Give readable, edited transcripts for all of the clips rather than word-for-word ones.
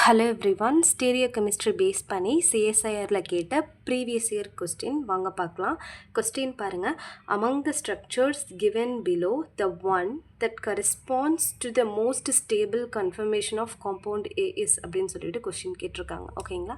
Hello everyone, ஸ்டீரியோகெமிஸ்ட்ரி base பண்ணி சிஎஸ்ஐஆரில் கேட்ட previous year question வாங்க பார்க்கலாம். கொஸ்டின் பாருங்கள். Among the structures given below, the one that corresponds to the most stable conformation of compound A is அப்படின்னு சொல்லிட்டு question கேட்டிருக்காங்க. ஓகேங்களா,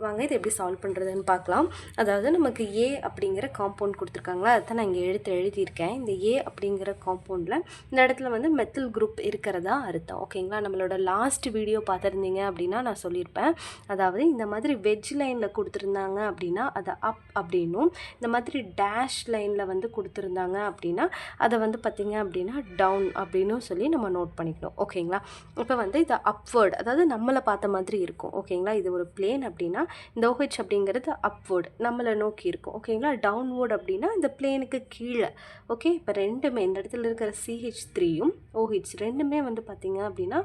வாங்க இதை எப்படி சால்வ் பண்ணுறதுன்னு பார்க்கலாம். அதாவது நமக்கு ஏ அப்படிங்கிற காம்பவுண்ட் கொடுத்துருக்காங்களா, அதுதான் நான் இங்கே எழுதியிருக்கேன். இந்த ஏ அப்படிங்கிற காம்பவுண்டில் இந்த இடத்துல வந்து மெத்தில் குரூப் இருக்கிறதா அர்த்தம். ஓகேங்களா, நம்மளோட லாஸ்ட் வீடியோ பார்த்துருந்தீங்க அப்படின்னா நான் சொல்லியிருப்பேன். அதாவது இந்த மாதிரி வெஜ் லைனில் கொடுத்துருந்தாங்க அப்படின்னா அதை அப் அப்படின்னும், இந்த மாதிரி டேஷ் லைனில் வந்து கொடுத்துருந்தாங்க அப்படின்னா அதை வந்து பார்த்திங்க அப்படின்னா டவுன் அப்படின்னும் சொல்லி நம்ம நோட் பண்ணிக்கணும். ஓகேங்களா, இப்போ வந்து இதை அப்வேர்டு, அதாவது நம்மளை பார்த்த மாதிரி இருக்கும். ஓகேங்களா, இது ஒரு பிளேன் அப்படின்னா இந்த OH அப்படிங்கிறது அப்வேர்டு நம்மளை நோக்கி இருக்கும். ஓகேங்களா, டவுன்வேர்டு அப்படின்னா இந்த பிளேனுக்கு கீழே. ஓகே, இப்போ ரெண்டுமே இந்த இடத்துல இருக்கிற CH3யும் OH ரெண்டுமே வந்து பார்த்திங்க அப்படின்னா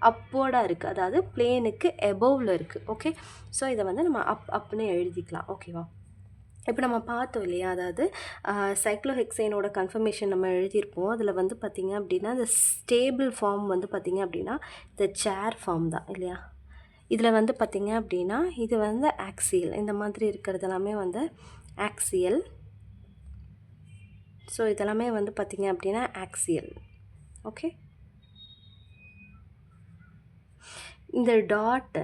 அப்வேர்டாக இருக்குது, அதாவது பிளேனுக்கு எபோவில் இருக்குது. ஓகே, ஸோ இதை வந்து நம்ம அப்னு எழுதிக்கலாம். ஓகேவா, இப்போ நம்ம பார்த்தோம் இல்லையா, அதாவது சைக்ளோஹெக்சைனோட கன்ஃபர்மேஷன் நம்ம எழுதியிருப்போம். அதில் வந்து பார்த்திங்க அப்படின்னா இந்த ஸ்டேபிள் ஃபார்ம் வந்து பார்த்திங்க அப்படின்னா இந்த சேர் ஃபார்ம் தான் இல்லையா. இதில் வந்து பார்த்திங்க அப்படின்னா இது வந்து ஆக்சியல், இந்த மாதிரி இருக்கிறது எல்லாமே வந்து ஆக்சியல். ஸோ இதெல்லாமே வந்து பார்த்திங்க அப்படின்னா ஆக்சியல். ஓகே, இந்த டாட்டு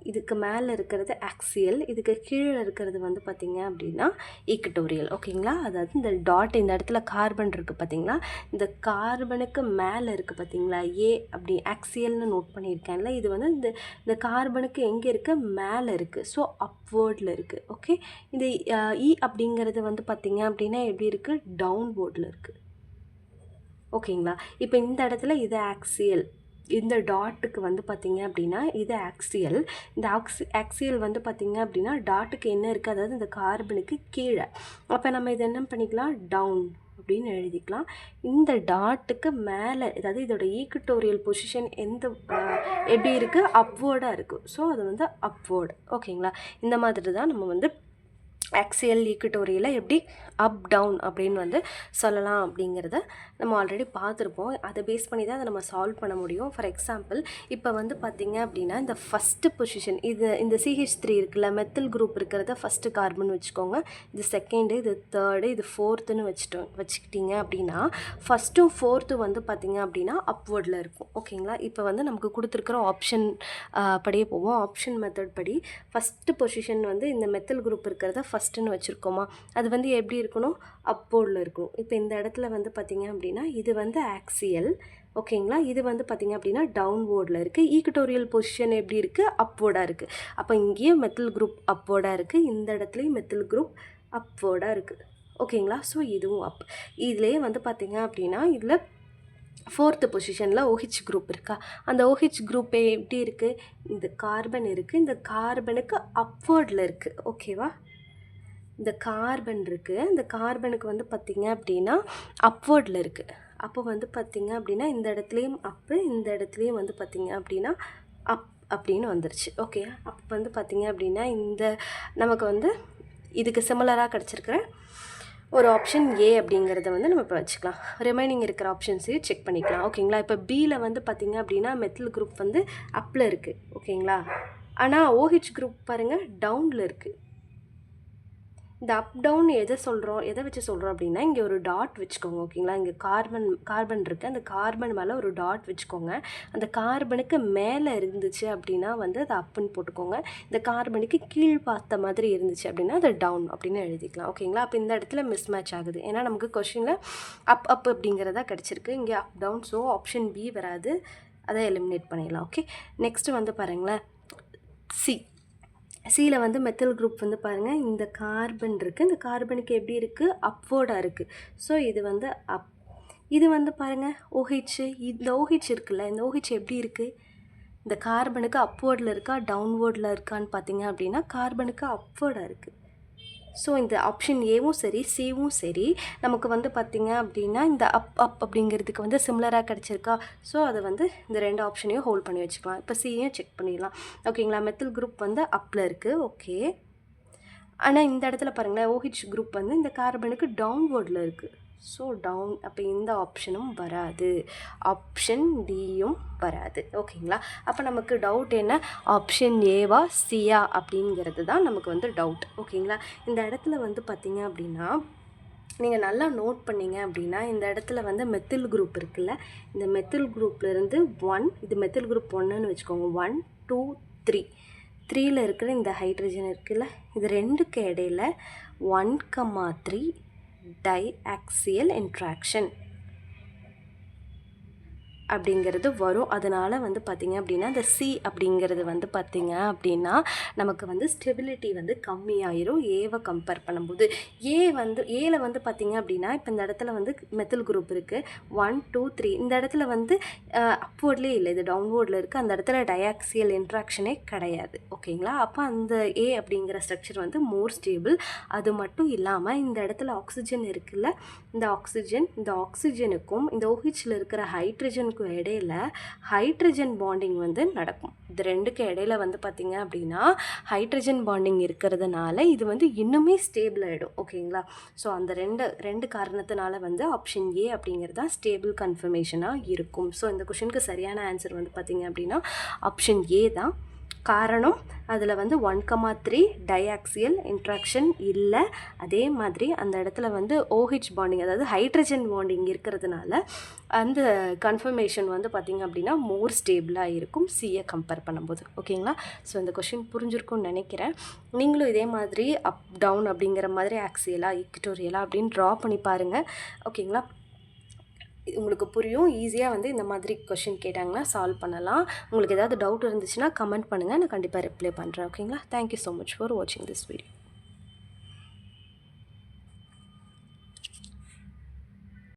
இதுக்கு மேலே இருக்கிறது ஆக்சியல், இதுக்கு கீழே இருக்கிறது வந்து பார்த்திங்க அப்படின்னா ஈக்குட்டோரியல். ஓகேங்களா, அதாவது இந்த டாட் இந்த இடத்துல கார்பன் இருக்குது பார்த்திங்களா, இந்த கார்பனுக்கு மேலே இருக்குது பார்த்திங்களா ஏ அப்படி ஆக்சியல்னு நோட் பண்ணியிருக்கேன்ல, இது வந்து இந்த கார்பனுக்கு எங்கே இருக்குது, மேலே இருக்குது. ஸோ அப்வேர்டில் இருக்குது. ஓகே, இந்த இ அப்படிங்கிறது வந்து பார்த்திங்க அப்படின்னா எப்படி இருக்குது, டவுன்வேர்டில் இருக்குது. ஓகேங்களா, இப்போ இந்த இடத்துல இது ஆக்சியல், இந்த டாட்டுக்கு வந்து பார்த்திங்க அப்படின்னா இது ஆக்சியல். இந்த ஆக்சியல் வந்து பார்த்திங்க அப்படின்னா டாட்டுக்கு என்ன இருக்குது, அதாவது இந்த கார்பனுக்கு கீழே. அப்போ நம்ம இதை என்ன பண்ணிக்கலாம், டவுன் அப்படின்னு எழுதிக்கலாம். இந்த டாட்டுக்கு மேலே, அதாவது இதோட ஈக்குட்டோரியல் பொசிஷன் எப்படி இருக்குது, அப்வேர்டாக இருக்குது. ஸோ அது வந்து அப்வேர்டு. ஓகேங்களா, இந்த மாதிரி தான் நம்ம வந்து ஆக்சியல் ஈக்குட்டோரியலை எப்படி அப் டவுன் அப்படின்னு வந்து சொல்லலாம் அப்படிங்கிறத நம்ம ஆல்ரெடி பார்த்துருப்போம். அதை பேஸ் பண்ணி தான் அதை நம்ம சால்வ் பண்ண முடியும். ஃபார் எக்ஸாம்பிள், இப்போ வந்து பார்த்திங்க அப்படின்னா இந்த ஃபஸ்ட்டு பொசிஷன், இந்த CH3 இருக்குல்ல, மெத்தில் குரூப் இருக்கிறத ஃபஸ்ட்டு கார்பன் வச்சுக்கோங்க, இது செகண்டு, இது தேர்டு, இது ஃபோர்த்துன்னு வச்சுக்கிட்டிங்க அப்படின்னா ஃபஸ்ட்டும் ஃபோர்த்து வந்து பார்த்திங்க அப்படின்னா அப்வேர்டில் இருக்கும். ஓகேங்களா, இப்போ வந்து நமக்கு கொடுத்துருக்குற ஆப்ஷன் படியே போவோம். ஆப்ஷன் மெத்தட் படி ஃபஸ்ட்டு பொசிஷன் வந்து இந்த மெத்தில் குரூப் இருக்கிறத ஃபஸ்ட்டுன்னு வச்சுருக்கோமா, அது வந்து எப்படி இருக்கணும், அப்போர்டில் இருக்கணும். இப்போ இந்த இடத்துல வந்து பார்த்திங்க அப்படின்னா இது வந்து ஆக்சியல். ஓகேங்களா, இது வந்து பார்த்திங்க அப்படின்னா டவுன்வோர்டில் இருக்குது. ஈக்குட்டோரியல் பொசிஷன் எப்படி இருக்குது, அப்வோர்டாக இருக்குது. அப்போ இங்கேயும் மெத்தில் குரூப் அப்வோர்டாக இருக்குது, இந்த இடத்துலையும் மெத்தில் குரூப் அப்வோர்டாக இருக்குது. ஓகேங்களா, ஸோ இதுவும் அப். இதுலேயே வந்து பார்த்திங்க அப்படின்னா இதில் ஃபோர்த்து பொசிஷனில் OH குரூப் இருக்கா, அந்த OH குரூப்பே எப்படி இருக்குது, இந்த கார்பன் இருக்குது, இந்த கார்பனுக்கு அப்வேர்டில் இருக்குது. ஓகேவா, இந்த கார்பன் இருக்குது, இந்த கார்பனுக்கு வந்து பார்த்திங்க அப்படின்னா அப்வேர்டில் இருக்குது. அப்போ வந்து பார்த்திங்க அப்படின்னா இந்த இடத்துலையும் அப்பு, இந்த இடத்துலையும் வந்து பார்த்திங்க அப்படின்னா அப் அப்படின்னு வந்துருச்சு. ஓகே, அப்போ வந்து பார்த்திங்க அப்படின்னா இந்த நமக்கு வந்து இதுக்கு சிமிலராக கிடச்சிருக்கிற ஒரு ஆப்ஷன் ஏ அப்படிங்கிறத வந்து நம்ம இப்போ வச்சுக்கலாம். ரிமைனிங் இருக்கிற ஆப்ஷன்ஸையும் செக் பண்ணிக்கலாம். ஓகேங்களா, இப்போ பியில் வந்து பார்த்திங்க அப்படின்னா மெத்தில் குரூப் வந்து அப்பில் இருக்குது. ஓகேங்களா, ஆனால் OH குரூப் பாருங்கள் டவுனில் இருக்குது. இந்த அப் டவுன் எதை வச்சு சொல்கிறோம் அப்படின்னா, இங்கே ஒரு டாட் வச்சுக்கோங்க. ஓகேங்களா, இங்கே கார்பன் இருக்குது, அந்த கார்பன் மேலே ஒரு டாட் வச்சுக்கோங்க. அந்த கார்பனுக்கு மேலே இருந்துச்சு அப்படின்னா வந்து அதை அப்புன்னு போட்டுக்கோங்க. இந்த கார்பனுக்கு கீழ் பார்த்த மாதிரி இருந்துச்சு அப்படின்னா அதை டவுன் அப்படின்னு எழுதிக்கலாம். ஓகேங்களா, அப்போ இந்த இடத்துல மிஸ் மேட்ச் ஆகுது, ஏன்னா நமக்கு கொஷினில் அப் அப்படிங்கிறதா கிடச்சிருக்கு, இங்கே up down. So option B வராது, அதை எலிமினேட் பண்ணிடலாம். ஓகே, நெக்ஸ்ட்டு வந்து பாருங்களேன், சியில் வந்து மெத்தில் குரூப் வந்து பாருங்கள், இந்த கார்பன் இருக்குது, இந்த கார்பனுக்கு எப்படி இருக்குது, அப்வோர்டாக இருக்குது. ஸோ இது வந்து அப். இது வந்து பாருங்கள் OH, இந்த OH இருக்குல்ல, இந்த OH எப்படி இருக்குது, இந்த கார்பனுக்கு அப்வேர்டில் இருக்கா டவுன்வேர்டில் இருக்கான்னு பார்த்தீங்க அப்படின்னா கார்பனுக்கு அப்வேர்டாக இருக்குது. ஸோ இந்த ஆப்ஷன் ஏவும் சரி சிவும் சரி நமக்கு வந்து பார்த்திங்க அப்படின்னா இந்த அப் அப்படிங்கிறதுக்கு வந்து சிமிலராக கிடச்சிருக்கா. ஸோ அதை வந்து இந்த ரெண்டு ஆப்ஷனையும் ஹோல்ட் பண்ணி வச்சுக்கலாம். இப்போ சியையும் செக் பண்ணிடலாம். ஓகேங்களா, மெத்தில் குரூப் வந்து அப்பில் இருக்குது. ஓகே, ஆனால் இந்த இடத்துல பாருங்களேன் OH குரூப் வந்து இந்த கார்பனுக்கு டவுன்வேர்டில் இருக்குது. So down. அப்போ இந்த ஆப்ஷனும் வராது, ஆப்ஷன் டியும் வராது. ஓகேங்களா? அப்போ நமக்கு டவுட் என்ன, ஆப்ஷன் ஏவா சியா அப்படிங்கிறது தான் நமக்கு வந்து டவுட். ஓகேங்களா? இந்த இடத்துல வந்து பார்த்திங்க அப்படின்னா நீங்கள் நல்லா நோட் பண்ணிங்க அப்படின்னா இந்த இடத்துல வந்து மெத்தில் குரூப் இருக்குல்ல, இந்த மெத்தில் குரூப்லேருந்து 1, இது மெத்தில் குரூப் 1ன்னு வச்சுக்கோங்க, 1 2 3, 3ல் இருக்கிற இந்த ஹைட்ரஜன் இருக்குல்ல, இது ரெண்டுக்கு இடையில 1,3 டைஆக்சியல் இன்ட்ராக்ஷன் அப்படிங்கிறது வரும். அதனால் வந்து பார்த்திங்க அப்படின்னா இந்த சி அப்படிங்கிறது வந்து பார்த்திங்க அப்படின்னா நமக்கு வந்து ஸ்டெபிலிட்டி வந்து கம்மியாயிரும் ஏவை கம்பேர் பண்ணும்போது. ஏல வந்து பார்த்திங்க அப்படின்னா இப்போ இந்த இடத்துல வந்து மெத்தில் குரூப் இருக்குது, 1 2 3, இந்த இடத்துல வந்து அப்வர்ட்லேயே இல்லை, இது டவுன்வோர்டில் இருக்குது, அந்த இடத்துல டைஆக்சியல் இன்ட்ராக்ஷனே கிடையாது. ஓகேங்களா? அப்போ அந்த ஏ அப்படிங்கிற ஸ்ட்ரக்சர் வந்து மோர் ஸ்டேபிள். அது மட்டும் இல்லாமல் இந்த இடத்துல ஆக்சிஜன் இருக்குல்ல, இந்த ஆக்சிஜனுக்கும் இந்த OHல இருக்கிற ஹைட்ரஜனுக்கும் இடையில ஹைட்ரஜன் பாண்டிங் வந்து நடக்கும். இது ரெண்டுக்கு இடையில வந்து பார்த்திங்க அப்படின்னா ஹைட்ரஜன் பாண்டிங் இருக்கிறதுனால இது வந்து இன்னுமே ஸ்டேபிள் ஆகிடும். ஓகேங்களா? ஸோ அந்த ரெண்டு காரணத்தினால வந்து ஆப்ஷன் ஏ அப்படிங்கிறது தான் ஸ்டேபிள் கன்ஃபர்மேஷனாக இருக்கும். ஸோ இந்த கொஷனுக்கு சரியான ஆன்சர் வந்து பார்த்திங்க அப்படின்னா ஆப்ஷன் ஏ தான். காரணம் அதில் வந்து 1,3 டைஆக்சியல் இன்ட்ராக்ஷன் இல்லை. அதே மாதிரி அந்த இடத்துல வந்து OH பாண்டிங், அதாவது ஹைட்ரஜன் பாண்டிங் இருக்கிறதுனால அந்த கன்ஃபர்மேஷன் வந்து பார்த்திங்க அப்படின்னா மோர் ஸ்டேபிளாக இருக்கும் சியை கம்பேர் பண்ணும்போது. ஓகேங்களா? ஸோ இந்த கொஷின் புரிஞ்சிருக்கும்னு நினைக்கிறேன். நீங்களும் இதே மாதிரி அப் டவுன் அப்படிங்கிற மாதிரி ஆக்சியலாக ஈக்வட்டோரியலாக அப்படின்னு ட்ரா பண்ணி பாருங்கள். ஓகேங்களா? உங்களுக்கு புரியும். ஈஸியாக வந்து இந்த மாதிரி கொஷின் கேட்டாங்கன்னா சால்வ் பண்ணலாம். உங்களுக்கு ஏதாவது டவுட் இருந்துச்சுன்னா கமெண்ட் பண்ணுங்கள், நான் கண்டிப்பாக ரிப்ளை பண்ணுறேன். ஓகேங்களா? தேங்க்யூ ஸோ மச் ஃபார் வாட்சிங் திஸ் வீடியோ.